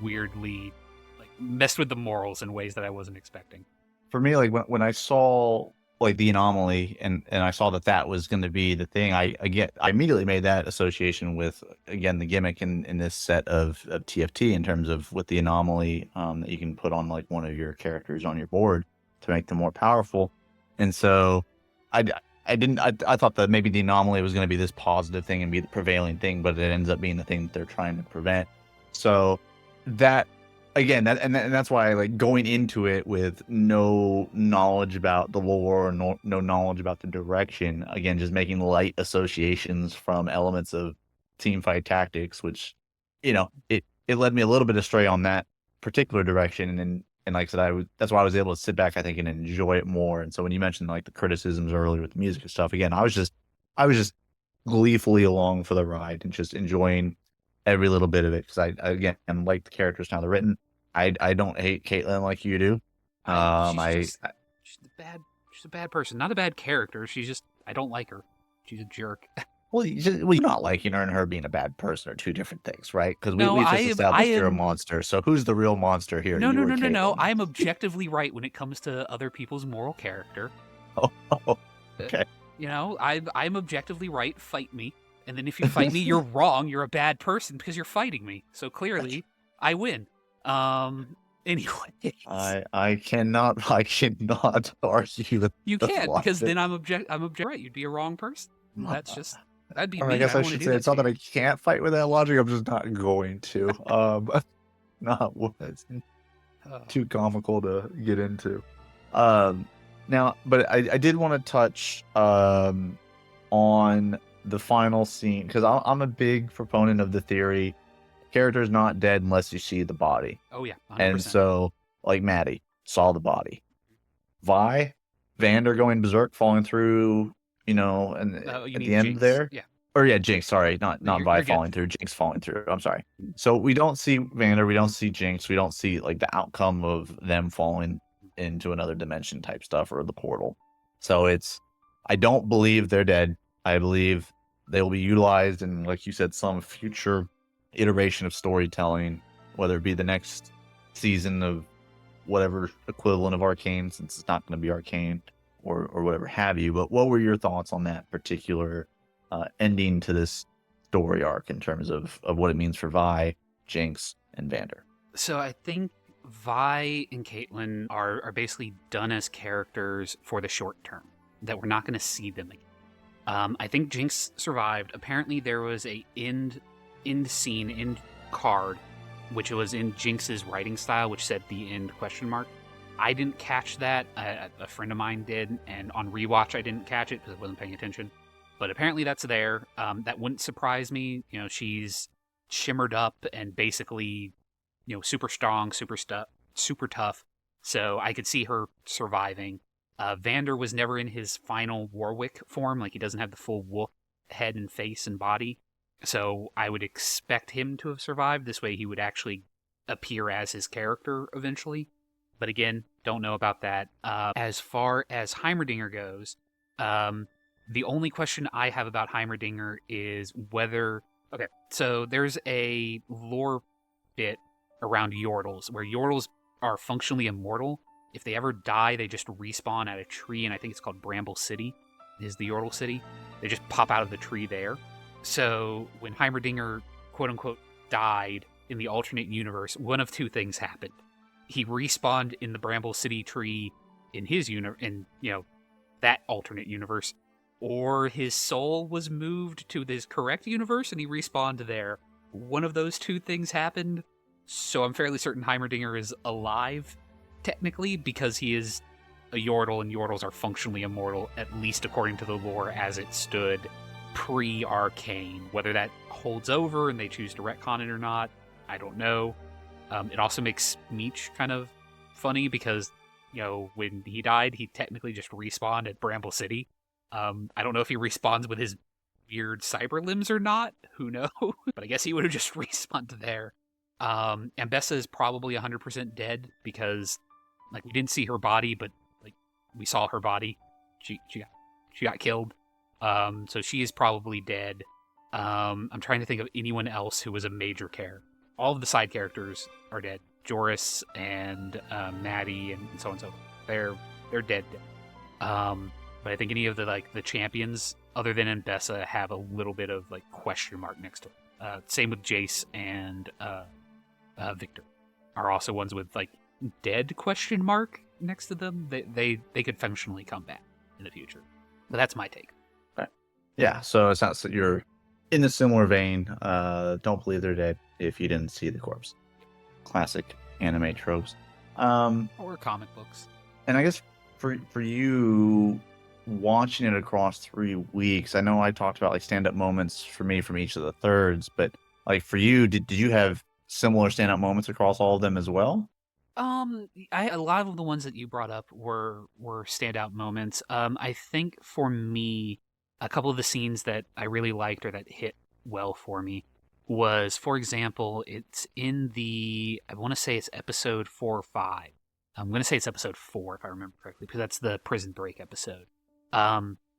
weirdly like messed with the morals in ways that I wasn't expecting. For me, like when I saw like the anomaly and I saw that that was going to be the thing, I immediately made that association with again the gimmick in this set of TFT in terms of with the anomaly that you can put on like one of your characters on your board to make them more powerful. And so I I thought that maybe the anomaly was going to be this positive thing and be the prevailing thing, but it ends up being the thing that they're trying to prevent. So that again, and that's why like going into it with no knowledge about the lore or no knowledge about the direction, again, just making light associations from elements of team fight tactics, which it led me a little bit astray on that particular direction, and like I said, that's why I was able to sit back, I think, and enjoy it more. And so when you mentioned like the criticisms earlier with the music and stuff, again, I was just gleefully along for the ride and just enjoying every little bit of it because I again like the characters now they're written. I don't hate Caitlyn like you do. She's I just she's a bad person, not a bad character. She's just I don't like her. She's a jerk. well, not liking her and her being a bad person are two different things, right? Because No, we just I established you're a am monster. So who's the real monster here? no, You no, or no, no, no. Caitlyn? I am objectively right when it comes to other people's moral character. Oh, Uh, okay. I'm objectively right. Fight me, and then if you fight me, you're wrong. You're a bad person because you're fighting me. So clearly, I win. Anyway, I cannot argue with you the can't because logic. then I'm object right. You'd be a wrong person. That'd be Or I mean. guess I I don't want to should do say that it's to not that you. I can't fight with that logic. I'm just not going to. Not what it's Uh, too comical to get into. Um, Now, but I did want to touch on the final scene because I'm a big proponent of the theory character's not dead unless you see the body. oh yeah, And 100%. so, like Maddie saw the body. Vi, Vander going berserk, falling through, and You at the mean end Jinx? there, Yeah. or yeah, Jinx. Sorry, not No, not Vi you're good. falling through, Jinx falling through. I'm sorry. So we don't see Vander, we don't see Jinx, we don't see like the outcome of them falling into another dimension type stuff or the portal. So I don't believe they're dead. I believe they will be utilized in, like you said, some future iteration of storytelling, whether it be the next season of whatever equivalent of Arcane, since it's not going to be Arcane or whatever have you. But what were your thoughts on that particular ending to this story arc in terms of what it means for Vi, Jinx, and Vander? So I think Vi and Caitlyn are basically done as characters for the short term. That we're not going to see them again. I think Jinx survived. Apparently, there was a end scene, end card, which was in Jinx's writing style, which said the end question mark. I didn't catch that. A friend of mine did, and on rewatch, I didn't catch it because I wasn't paying attention. But apparently, that's there. That wouldn't surprise me. She's shimmered up and basically, super strong, super tough. So I could see her surviving. Vander was never in his final Warwick form. Like, he doesn't have the full wolf head and face and body. So I would expect him to have survived. This way he would actually appear as his character eventually. But again, don't know about that. As far as Heimerdinger goes, the only question I have about Heimerdinger is whether... Okay, so there's a lore bit around Yordles, where Yordles are functionally immortal. If they ever die, they just respawn at a tree, and I think it's called Bramble City, is the Yordle city. They just pop out of the tree there. So when Heimerdinger, quote unquote, died in the alternate universe, one of two things happened. He respawned in the Bramble City tree in his that alternate universe, or his soul was moved to this correct universe and he respawned there. One of those two things happened. So I'm fairly certain Heimerdinger is alive, technically, because he is a Yordle, and Yordles are functionally immortal, at least according to the lore as it stood pre-Arcane. Whether that holds over and they choose to retcon it or not, I don't know. It also makes Meech kind of funny because, when he died, he technically just respawned at Bramble City. I don't know if he respawns with his weird cyber limbs or not. Who knows? But I guess he would have just respawned there. Ambessa is probably 100% dead because, like, we didn't see her body, but like we saw her body. She got killed. So she is probably dead. I'm trying to think of anyone else who was a major care. all of the side characters are dead. Joris and Maddie and so on and so forth. They're dead. But I think any of the the champions other than Mbessa have a little bit of like question mark next to it. Same with Jace and Victor are also ones with like dead question mark next to them. They could functionally come back in the future. But that's my take. Right. Yeah, so it sounds like you're in a similar vein. Don't believe they're dead if you didn't see the corpse. Classic anime tropes. Or comic books. And I guess for you watching it across 3 weeks, I know I talked about like stand-up moments for me from each of the thirds, but like for you, did you have similar stand-up moments across all of them as well? A lot of the ones that you brought up were standout moments. I think for me, a couple of the scenes that I really liked or that hit well for me was, for example, it's in I want to say it's episode 4 or 5. I'm going to say it's episode 4 if I remember correctly, because that's the prison break episode.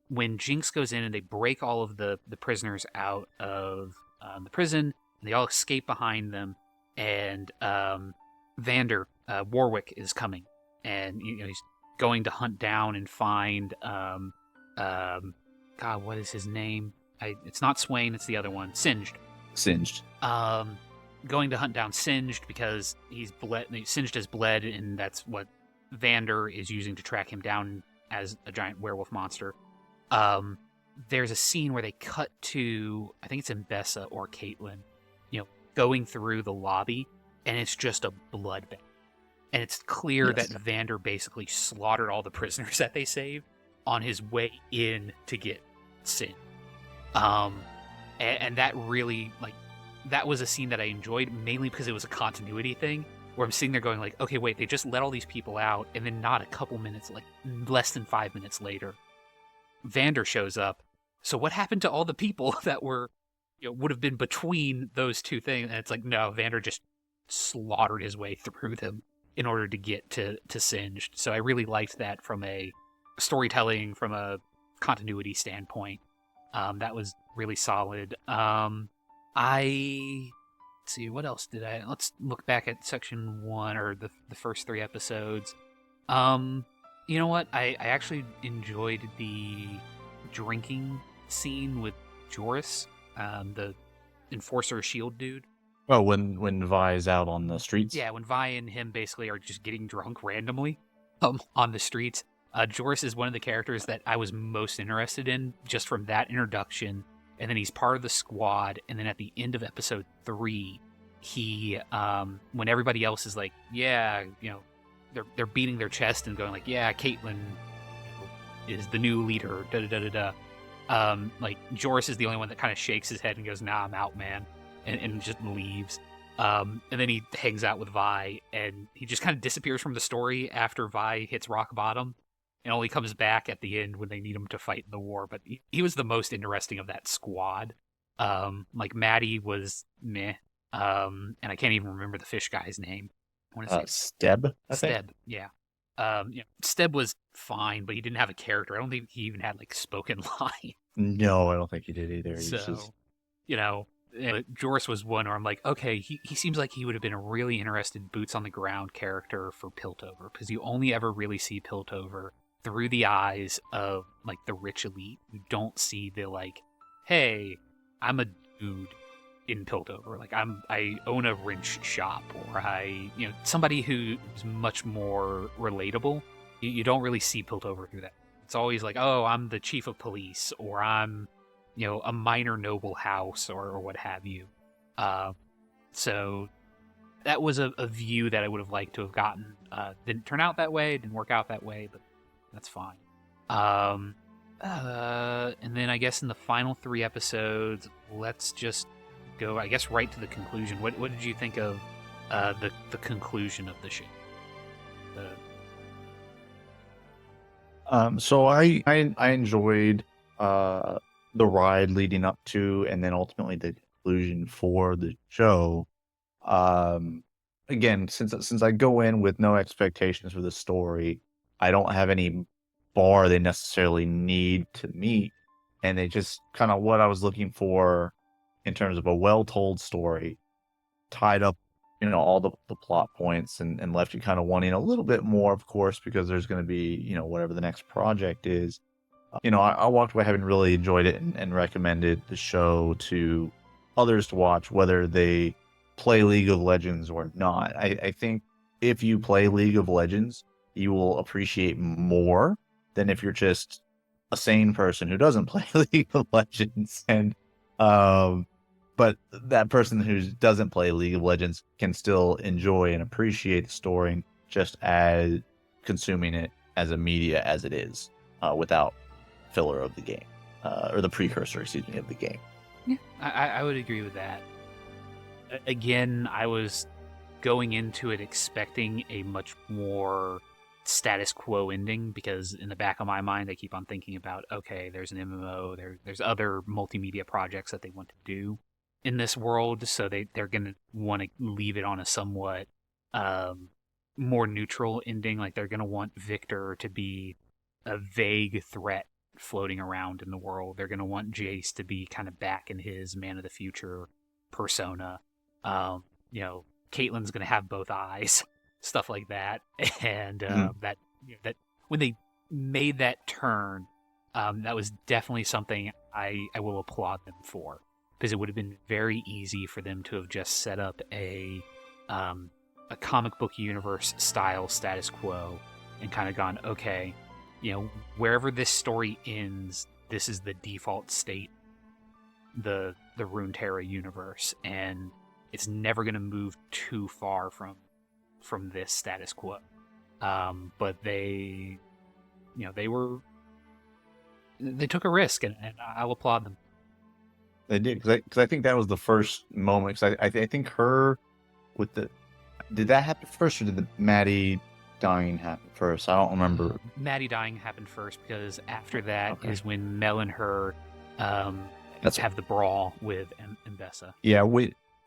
When Jinx goes in and they break all of the prisoners out of the prison, and they all escape behind them, and Vander Warwick is coming, and he's going to hunt down and find God, what is his name? It's not Swain, it's the other one, Singed. Singed. Going to hunt down Singed because Singed has bled, and that's what Vander is using to track him down as a giant werewolf monster. There's a scene where they cut to, I think it's Mbessa or Caitlin, going through the lobby, and it's just a bloodbath. And it's clear that Vander basically slaughtered all the prisoners that they saved on his way in to get Sin. And that really, that was a scene that I enjoyed, mainly because it was a continuity thing, where I'm sitting there going like, okay, wait, they just let all these people out, and then not a couple minutes, like less than 5 minutes later, Vander shows up. So what happened to all the people that were, would have been between those two things? And it's like, no, Vander just slaughtered his way through them in order to get to Singed. So I really liked that from a storytelling, from a continuity standpoint. That was really solid. Let's see, what else let's look back at section 1 or the first 3 episodes. You know what? I actually enjoyed the drinking scene with Joris, the Enforcer Shield dude. Oh, when Vi is out on the streets? Yeah, when Vi and him basically are just getting drunk randomly on the streets. Joris is one of the characters that I was most interested in just from that introduction. And then he's part of the squad. And then at the end of episode 3, he, when everybody else is like, yeah, they're beating their chest and going like, yeah, Caitlin is the new leader, like Joris is the only one that kind of shakes his head and goes, nah, I'm out, man. And just leaves. And then he hangs out with Vi, and he just kind of disappears from the story after Vi hits rock bottom, and only comes back at the end when they need him to fight in the war. But he was the most interesting of that squad. Like Maddie was meh, and I can't even remember the fish guy's name. I want to say Steb. Steb, yeah. Steb was fine, but he didn't have a character. I don't think he even had like spoken line. No, I don't think he did either. So, Joris was one where I'm like, okay, he seems like he would have been a really interested boots on the ground character for Piltover, because you only ever really see Piltover through the eyes of like the rich elite. You don't see the like, hey, I'm a dude in Piltover. Like I own a wrench shop, or somebody who's much more relatable. You don't really see Piltover through that. It's always like, oh, I'm the chief of police, or I'm a minor noble house, or what have you. So that was a view that I would have liked to have gotten. Didn't turn out that way, didn't work out that way, but that's fine. And then I guess in the final 3 episodes, let's just go, I guess, right to the conclusion. What did you think of the conclusion of the show? So I enjoyed the ride leading up to, and then ultimately the conclusion for the show. Again, since I go in with no expectations for the story, I don't have any bar they necessarily need to meet, and they just kind of what I was looking for in terms of a well-told story. tied up, all the plot points and left you kind of wanting a little bit more, of course, because there's going to be, whatever the next project is. I walked away having really enjoyed it and recommended the show to others to watch, whether they play League of Legends or not. I think if you play League of Legends, you will appreciate more than if you're just a sane person who doesn't play League of Legends. And but that person who doesn't play League of Legends can still enjoy and appreciate the story just as consuming it as a media as it is, without filler of the game, or the precursor, excuse me, of the game. Yeah, I would agree with that. Again, I was going into it expecting a much more status quo ending, because in the back of my mind I keep on thinking about, okay, there's an MMO, there's other multimedia projects that they want to do in this world, so they're going to want to leave it on a somewhat more neutral ending. Like, they're going to want Victor to be a vague threat floating around in the world. They're going to want Jace to be kind of back in his Man of the Future persona. Caitlyn's going to have both eyes, stuff like that. And that when they made that turn, that was definitely something I will applaud them for, because it would have been very easy for them to have just set up a comic book universe style status quo and kind of gone, okay, wherever this story ends, this is the default state, the Runeterra universe, and it's never going to move too far from this status quo. But they took a risk, and I'll applaud them. They did, because I think that was the first moment. Because I think her with did that happen first, or did the Maddie dying happen first? I don't remember. Maddie dying happened first, because after that is when Mel and her have the brawl with Mbessa. Yeah,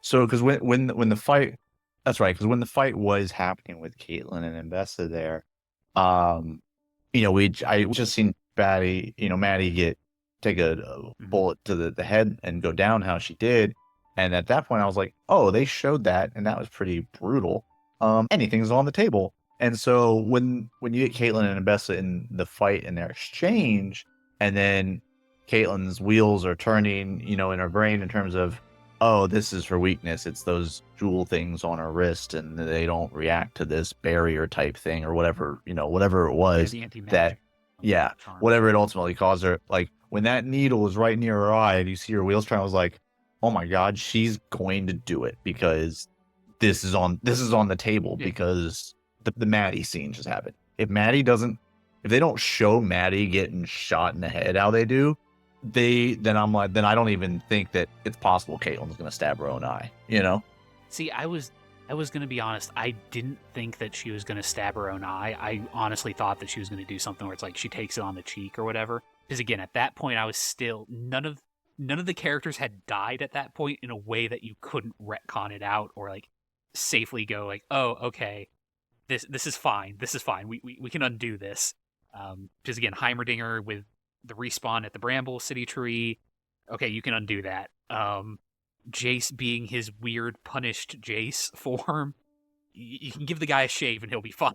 so because when the fight, that's right, because when the fight was happening with Caitlyn and Mbessa there, I just seen Maddie take a bullet to the head and go down how she did, and at that point I was like, oh, they showed that, and that was pretty brutal. Anything's on the table. And so when you get Caitlyn and Mbessa in the fight in their exchange, and then Caitlyn's wheels are turning, in her brain in terms of, oh, this is her weakness. It's those jewel things on her wrist, and they don't react to this barrier type thing or whatever, whatever it was whatever it ultimately caused her. Like, when that needle was right near her eye and you see her wheels turn, I was like, oh my God, she's going to do it, because this is on the table, because the Maddie scene just happened. If they don't show Maddie getting shot in the head how they do, then I don't even think that it's possible Caitlyn's gonna stab her own eye. See, I was gonna be honest. I didn't think that she was gonna stab her own eye. I honestly thought that she was gonna do something where it's like she takes it on the cheek or whatever. Because again, at that point, I was still none of the characters had died at that point in a way that you couldn't retcon it out or like safely go like, oh, okay, this is fine. This is fine. We can undo this. Because again, Heimerdinger with the respawn at the Bramble City Tree. Okay, you can undo that. Jace being his weird punished Jace form. You can give the guy a shave and he'll be fine.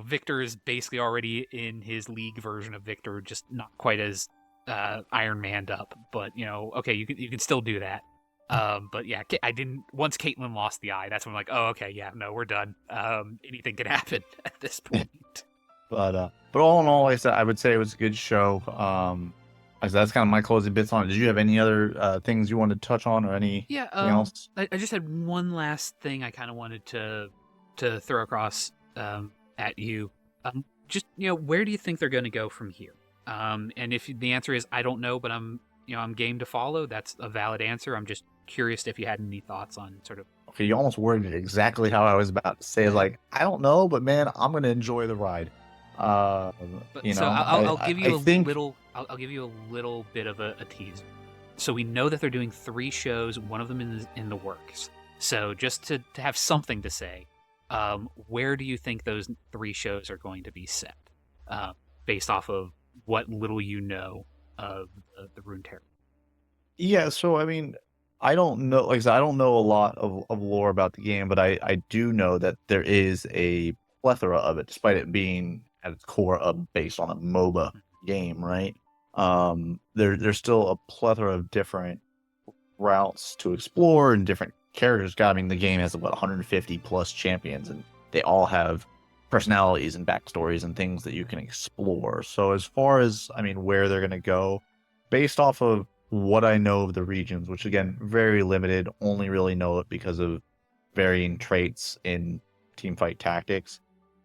Victor is basically already in his League version of Victor, just not quite as Iron Man'd up. But okay, you can still do that. But yeah, I didn't. Once Caitlyn lost the eye, that's when I'm like, oh, okay, yeah, no, we're done. Anything can happen at this point. But all in all, like I said, I would say it was a good show. That's kind of my closing bits on it. Did you have any other things you wanted to touch on, or anything else? I just had one last thing I kind of wanted to throw across at you. Just where do you think they're going to go from here? And if the answer is I don't know, but I'm game to follow, that's a valid answer. I'm just curious if you had any thoughts on sort of. Okay, you almost worded it exactly how I was about to say. It's like, I don't know, but man, I'm going to enjoy the ride. I'll give you I'll give you a little bit of a tease. So we know that they're doing 3 shows. One of them is in the works. So just to have something to say, where do you think those 3 shows are going to be set, based off of what little you know of the Runeterra? Yeah, so I mean, I don't know, like I said, I don't know a lot of lore about the game, but I do know that there is a plethora of it, despite it being at its core based on a MOBA game, right? There's still a plethora of different routes to explore and different characters. God, I mean, the game has about 150 plus champions, and they all have personalities and backstories and things that you can explore. So as far as, I mean, where they're gonna go, based off of what I know of the regions, which again, very limited, only really know it because of varying traits in teamfight tactics.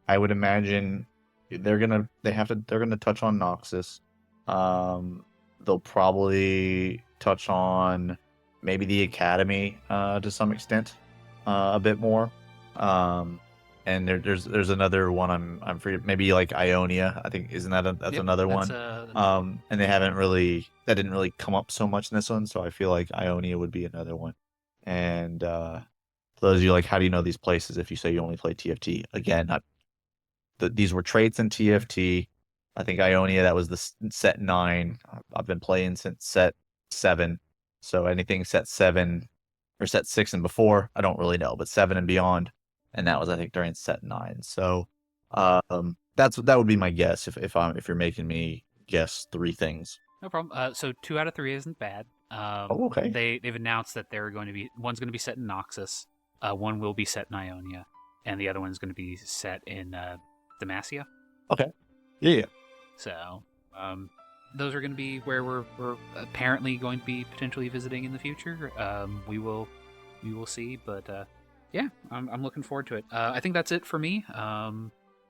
I would imagine they're gonna touch on Noxus. They'll probably touch on maybe the Academy to some extent a bit more. Um, and there's another one I'm free, maybe like Ionia. I think isn't that that's Yep, another that's one. And they haven't really that didn't really come up so much in this one, so I feel like Ionia would be another one. And for those of you like, how do you know these places if you say you only play TFT? Again, these were traits in TFT. I think Ionia, that was the set 9. I've been playing since set 7. So anything set 7 or set 6 and before, I don't really know, but 7 and beyond. And that was, I think, during set 9. So that would be my guess if you're making me guess 3 things. no problem. So 2 out of 3 isn't bad. Oh, okay. They've announced that one's going to be set in Noxus, one will be set in Ionia, and the other one's going to be set in Demacia. Okay. Yeah. So, those are going to be where we're apparently going to be potentially visiting in the future. We will see, but yeah, I'm looking forward to it. I think that's it for me.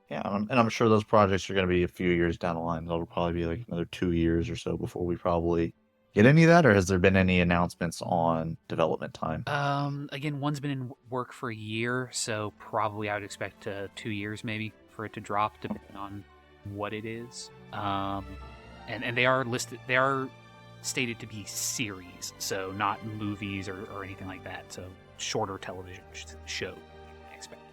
Yeah, and I'm sure those projects are going to be a few years down the line. It'll probably be like another 2 years or so before we probably get any of that, or has there been any announcements on development time? Again, one's been in work for a year, so probably I would expect 2 years maybe for it to drop, depending on what it is. And they are listed. They are stated to be series, so not movies or anything like that. So shorter television show expectation.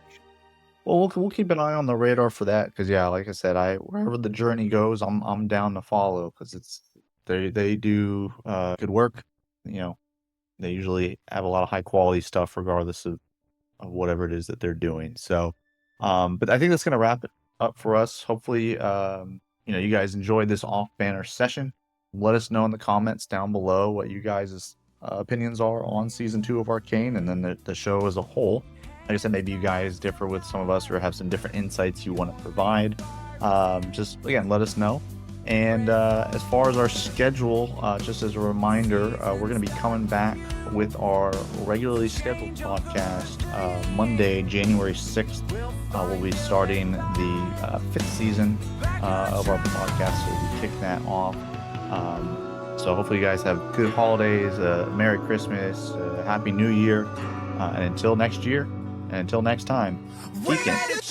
Well, we'll keep an eye on the radar for that because yeah, like I said, wherever the journey goes, I'm down to follow because they do good work. You know, they usually have a lot of high quality stuff regardless of whatever it is that they're doing. So, but I think that's gonna wrap it up for us. Hopefully, you guys enjoyed this off banner session. Let us know in the comments down below what you guys' opinions are on season 2 of Arcane and then the show as a whole. Like I said, maybe you guys differ with some of us or have some different insights you want to provide. Just again, let us know. And as far as our schedule, just as a reminder, we're going to be coming back with our regularly scheduled podcast Monday, January 6th. We'll be starting the 5th season of our podcast, so we'll be kicking that off. So hopefully you guys have good holidays, Merry Christmas, Happy New Year, and until next year, and until next time, keep it.